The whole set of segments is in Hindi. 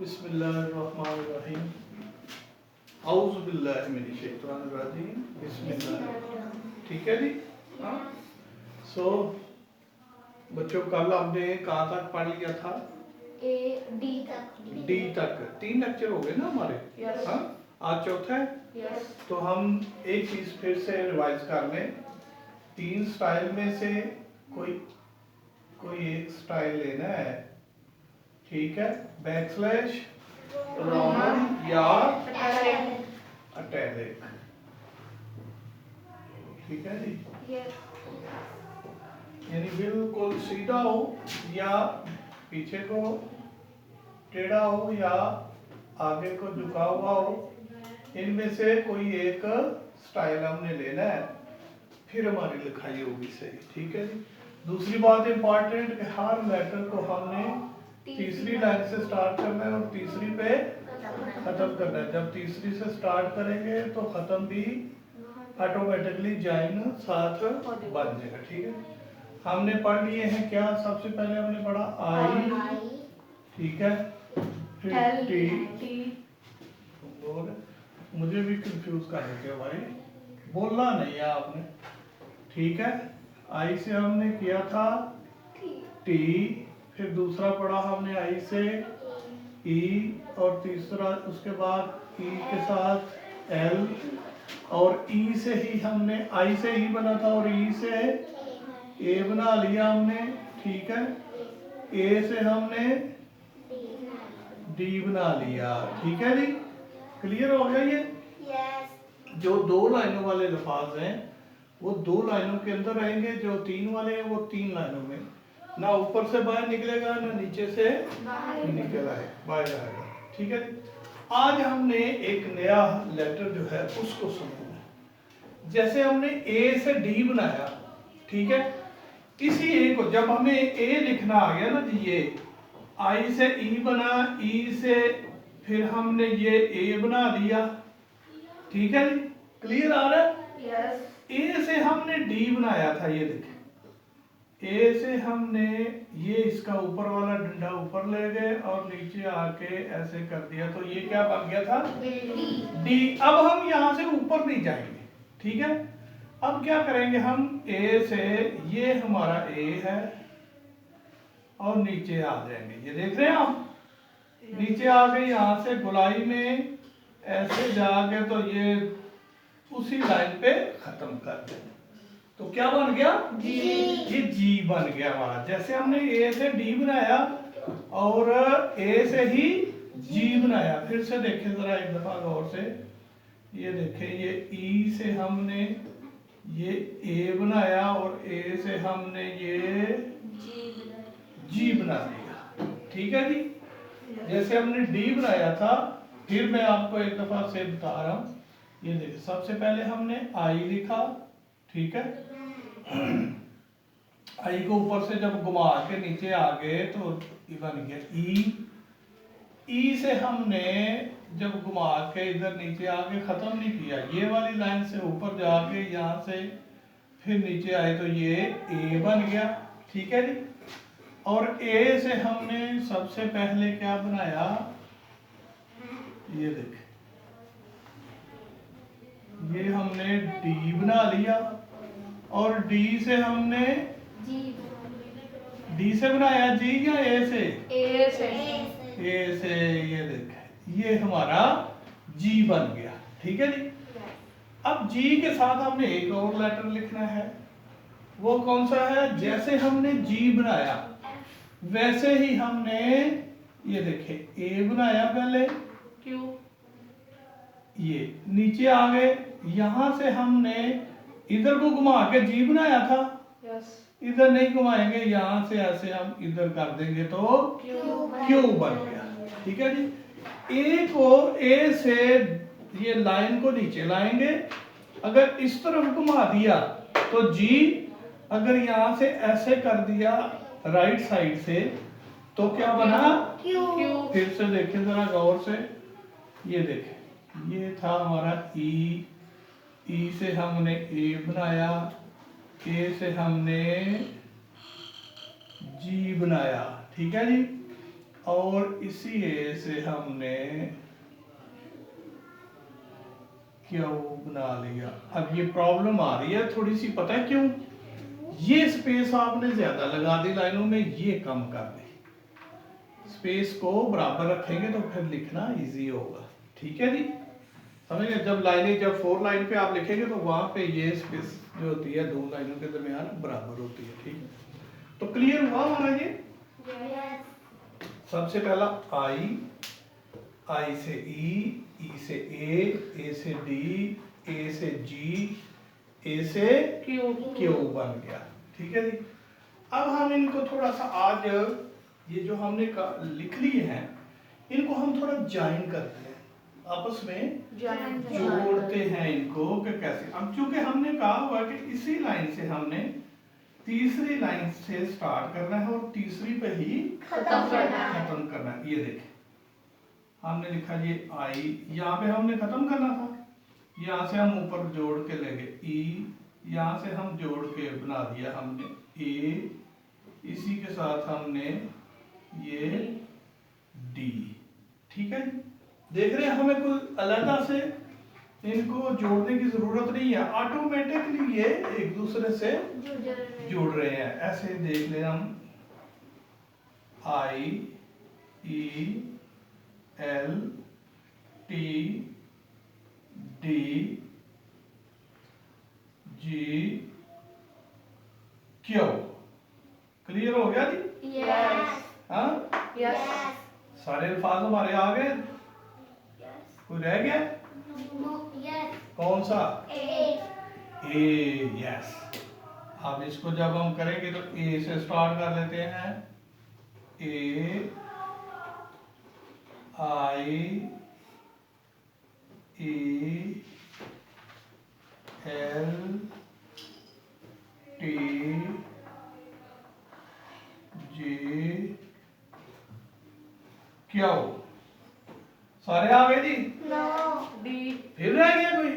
बिस्मिल्लाहिर्रहमानिर्रहीम औज़ु बिल्लाहि मिनश शैतानिर रजीम बिस्मिल्लाह। ठीक है जी। हाँ। बच्चों कल हमने कहाँ तक पढ़ लिया था? डी तक 3 लेक्चर हो गए ना हमारे। yes. हाँ, आज चौथा है। yes. तो हम एक चीज फिर से रिवाइज कर लें। 3 स्टाइल में से कोई एक स्टाइल लेना है। ठीक है, बैकस्लैश, रोमन या इटैलिक। ठीक है जी। yes. यानी बिल्कुल सीधा हो या पीछे को टेढ़ा हो या आगे को झुका हुआ हो, इनमें से कोई एक स्टाइल हमने लेना है, फिर हमारी लिखाई होगी सही। ठीक है जी। दूसरी बात इंपॉर्टेंट कि हर लेटर को हमने तीसरी लाइन से स्टार्ट करना है और तीसरी पे खत्म करना है। जब तीसरी से स्टार्ट करेंगे तो खत्म भी ऑटोमेटिकली जाइन साथ बन जाएगा। ठीक है, हमने पढ़ लिए हैं क्या? सबसे पहले हमने पढ़ा आई, ठीक है, फिर टी। मुझे भी कंफ्यूज कर देते हो भाई, बोलना नहीं है आपने। ठीक है, आई से हमने किया था टी, फिर दूसरा पढ़ा हमने आई से ई, और तीसरा उसके बाद ई के साथ एल, और ई से ही हमने आई से ही बना था और ई से ए बना लिया हमने। ठीक है, ए से हमने डी बना लिया। ठीक है जी, क्लियर हो गया ये? yes. जो 2 लाइनों वाले लफाज हैं वो 2 लाइनों के अंदर रहेंगे, जो 3 वाले हैं वो 3 लाइनों में। ना ऊपर से बाहर निकलेगा ना नीचे से निकल आए बाहर आएगा। ठीक है जी। आज हमने एक नया लेटर जो है उसको समझना है। जैसे हमने ए से डी बनाया, ठीक है, इसी ए को जब हमें ए लिखना आ गया ना जी, ये आई से ई बना, ई से फिर हमने ये ए बना दिया। ठीक है जी, क्लियर आ रहा है? yes. ए से हमने डी बनाया था, ये देखें, ए से हमने ये इसका ऊपर वाला डंडा ऊपर ले गए और नीचे आके ऐसे कर दिया, तो ये क्या बन गया था? डी। अब हम यहाँ से ऊपर नहीं जाएंगे। ठीक है, अब क्या करेंगे हम? ए से, ये हमारा ए है, और नीचे आ जाएंगे। ये देख रहे हैं आप, नीचे आ गए, यहाँ से गोलाई में ऐसे जाके तो ये उसी लाइन पे खत्म कर देंगे। तो क्या बन गया? जी। ये जी बन गया हमारा। जैसे हमने ए से डी बनाया और ए से ही जी बनाया। फिर से देखें जरा एक दफा गौर से, ये देखें, ये ई से हमने ये ए बनाया और ए से हमने ये जी बना दिया। ठीक है जी। जैसे हमने डी बनाया था, फिर मैं आपको एक दफा से बता रहा हूं। ये देखिए, सबसे पहले हमने आई लिखा, ठीक है, आई को ऊपर से जब घुमा के नीचे आ गए तो ये बन गया ई। ई से हमने जब घुमा के इधर नीचे आके खत्म नहीं किया, ये वाली लाइन से ऊपर जाके यहाँ से फिर नीचे आए तो ये ए बन गया। ठीक है जी। और ए से हमने सबसे पहले क्या बनाया? ये देखें, ये हमने डी बना लिया, और डी से हमने डी से बनाया जी या ए से? ए से। ए से, ये देखें, ये हमारा जी बन गया। ठीक है जी। अब जी के साथ हमने एक और लेटर लिखना है। वो कौन सा है? जैसे हमने जी बनाया वैसे ही हमने, ये देखें, ए बनाया पहले, क्यू, ये नीचे आ गए, यहां से हमने इधर को घुमा के जी बनाया था। yes. इधर नहीं घुमाएंगे, यहां से ऐसे हम इधर कर देंगे तो क्यू बन गया। ठीक है जी। ए को, ए से ये लाइन को नीचे लाएंगे, अगर इस तरफ घुमा दिया तो जी, अगर यहां से ऐसे कर दिया राइट साइड से तो क्या बना? क्यू। फिर से देखें जरा गौर से, ये देखें, ये था हमारा ई, ई से हमने ए बनाया, ए से हमने जी बनाया। ठीक है जी। और इसी ए से हमने क्यू बना लिया। अब ये प्रॉब्लम आ रही है थोड़ी सी, पता है क्यों? ये स्पेस आपने ज्यादा लगा दी लाइनों में, ये कम कर दी। स्पेस को बराबर रखेंगे तो फिर लिखना इजी होगा। ठीक है जी, समझ गए? जब लाइनें, जब 4 लाइन पे आप लिखेंगे तो वहां पे ये स्पेस जो होती है दो लाइनों के दरमियान बराबर होती है। ठीक है, तो क्लियर हुआ हमारा ये? सबसे पहला आई, आई से ई से ए से डी, ए से जी, ए से क्यू बन गया। ठीक है जी, अब हम इनको थोड़ा सा आज ये जो हमने लिख लिए हैं इनको हम थोड़ा ज्वाइन करते हैं, आपस में जोड़ते हैं इनको कि कैसे। अब चूंकि हमने कहा हुआ कि इसी लाइन से हमने तीसरी लाइन से स्टार्ट करना है और तीसरी पे ही खत्म करना है। ये देखें, हमने लिखा ये आई, यहाँ पे हमने खत्म करना था, यहाँ से हम ऊपर जोड़ के ले गए ई, यहाँ से हम जोड़ के बना दिया हमने ए, इसी के साथ हमने ये डी। ठीक है, देख रहे हैं हमें कोई अलग से इनको जोड़ने की जरूरत नहीं है, ऑटोमेटिकली ये एक दूसरे से जुड़ रहे हैं। ऐसे देख ले हम, I E L T D G Q. Clear हो गया जी? हाँ, सारे अल्फाज हमारे आ गए? कोई रह गया? कौन सा? ए। यस। अब इसको जब हम करेंगे तो ए से स्टार्ट कर लेते हैं। A I E L T G Q. सारे आ गए जी? डी। फिर रह गया कोई?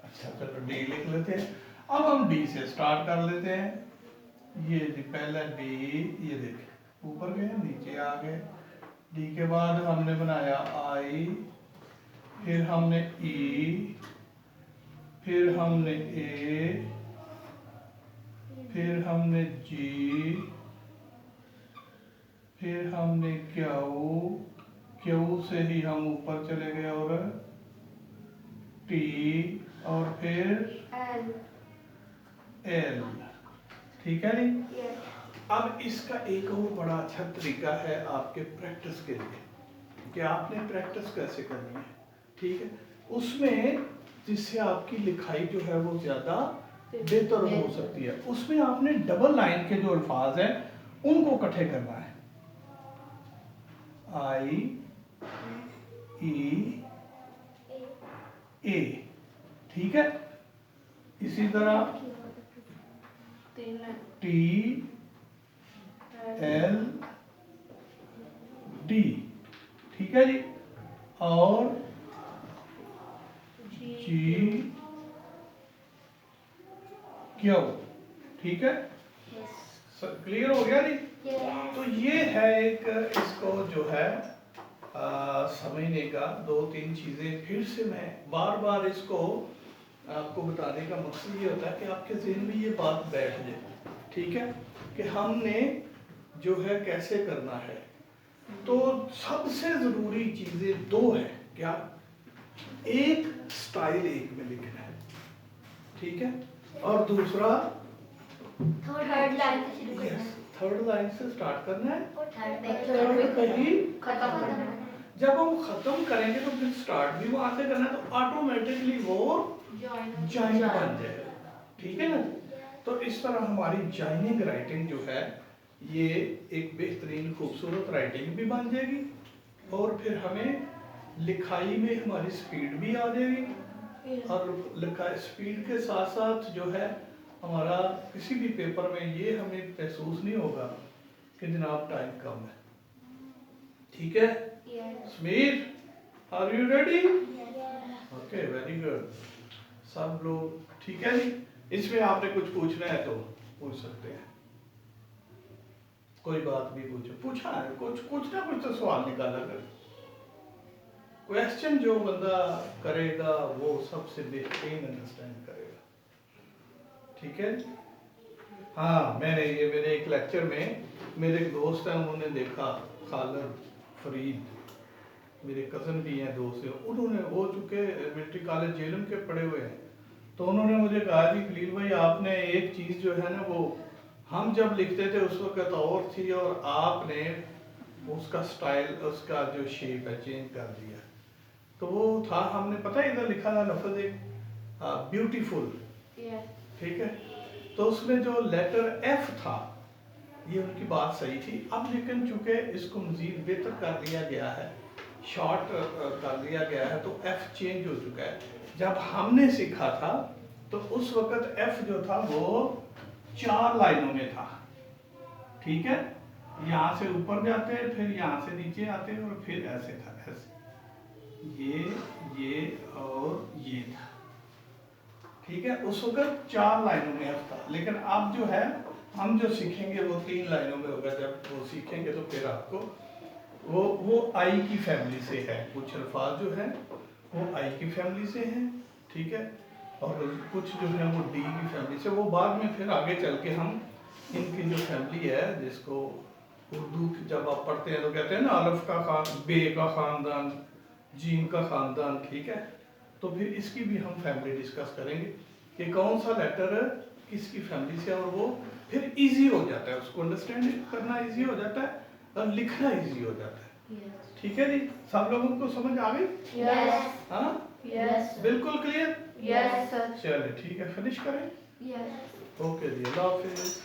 अच्छा चलो डी लिख लेते हैं। अब हम डी से स्टार्ट कर लेते हैं। ये जी पहला डी, ये देखें ऊपर गए नीचे आ गए। डी के बाद हमने बनाया आई, फिर हमने ई, फिर हमने ए, फिर हमने जी, फिर हमने क्यू, क्यू से ही हम ऊपर चले गए और टी, और फिर एल। ठीक है नहीं? अब इसका एक और बड़ा अच्छा तरीका है आपके प्रैक्टिस के लिए कि आपने प्रैक्टिस कैसे करनी है। ठीक है, उसमें जिससे आपकी लिखाई जो है वो ज्यादा बेहतर हो सकती है, उसमें आपने डबल लाइन के जो अल्फाज हैं उनको इकट्ठे करना है। आई ई ए। ठीक है, इसी तरह टी एल डी। ठीक है जी, और जी क्यू। ठीक है, क्लियर हो गया जी? तो ये है एक इसको जो है समझने का 2-3 चीजें। फिर से मैं बार बार इसको आपको बताने का मकसद ये होता है कि आपके ज़हन में ये बात बैठ जाए। ठीक है, कि हमने जो है कैसे करना है। तो सबसे जरूरी चीजें 2 है। क्या? एक स्टाइल एक में लिखना है, ठीक है, और दूसरा थर्ड लाइन से शुरू करना है, थर्ड लाइन से स्टार्ट करना है, थर्ड पे ही खत्म करना है। जब हम खत्म करेंगे तो फिर स्टार्ट भी वहां से करना है, तो ऑटोमेटिकली वो जॉइन बन जाएगा। ठीक है ना? तो इस तरह हमारी जॉइनिंग राइटिंग जो है ये एक बेहतरीन खूबसूरत राइटिंग भी बन जाएगी, और फिर हमें लिखाई में हमारी स्पीड भी आ जाएगी, और लिखाई स्पीड के साथ साथ जो है हमारा किसी भी पेपर में ये हमें महसूस नहीं होगा कि जनाब टाइम कम है। ठीक है Sameer, are you ready? Okay, very good. सब लोग ठीक है जी? इसमें आपने कुछ पूछना है तो पूछ सकते हैं। कोई बात भी पूछा है, कुछ ना कुछ तो सवाल निकाला कर। क्वेश्चन जो बंदा करेगा वो सबसे बेहतरीन अंडरस्टैंड करेगा, ठीक है। हाँ, मैंने ये मेरे एक लेक्चर में मेरे एक दोस्त हैं, उन्होंने देखा, खालिद फरीद, मेरे कज़न भी हैं, दोस्त हैं, उन्होंने वो चूँकि मिलिट्री कॉलेज जेलम के पढ़े हुए हैं, तो उन्होंने मुझे कहा जी खलील भाई आपने एक चीज़ जो है ना वो हम जब लिखते थे उस वक्त और थी और आपने उसका स्टाइल, उसका जो शेप है चेंज कर दिया। तो वो था, हमने पता है इधर लिखा था लफ्ज़ एक ब्यूटीफुल, ठीक है, तो उसमें जो लेटर एफ था, ये उनकी बात सही थी। अब लेकिन चूंकि इसको मज़ीद बेहतर कर लिया गया है, शॉर्ट कर लिया गया है, तो एफ चेंज हो चुका है। जब हमने सीखा था तो उस वक्त एफ जो था वो 4 लाइनों में था, ठीक है, यहाँ से ऊपर जाते हैं, फिर यहाँ से नीचे आते हैं, और फिर ऐसे था, ऐसे ये और ये था, ठीक है। उस वक्त 4 लाइनों में एफ था, लेकिन अब जो है हम जो सीखेंगे वो 3 लाइनों में होगा। जब वो सीखेंगे तो फिर आपको वो आई की फैमिली से है, कुछ अल्फाज जो है वो आई की फैमिली से हैं, ठीक है, और कुछ जो है वो डी की फैमिली से। वो बाद में फिर आगे चल के हम इनकी जो फैमिली है, जिसको उर्दू की जब आप पढ़ते हैं तो कहते हैं ना अलिफ का बे का ख़ानदान, जीम का ख़ानदान, ठीक है, तो फिर इसकी भी हम फैमिली डिस्कस करेंगे कि कौन सा लेटर किसकी फैमिली से, और वो फिर इजी हो जाता है, उसको अंडरस्टैंड करना इजी हो जाता है और लिखना इजी हो जाता है, ठीक है जी। सब लोगों को समझ आ गई? हाँ, बिल्कुल क्लियर? चलिए ठीक है, फिनिश करें। ओके जी, अल्लाह हाफिज़।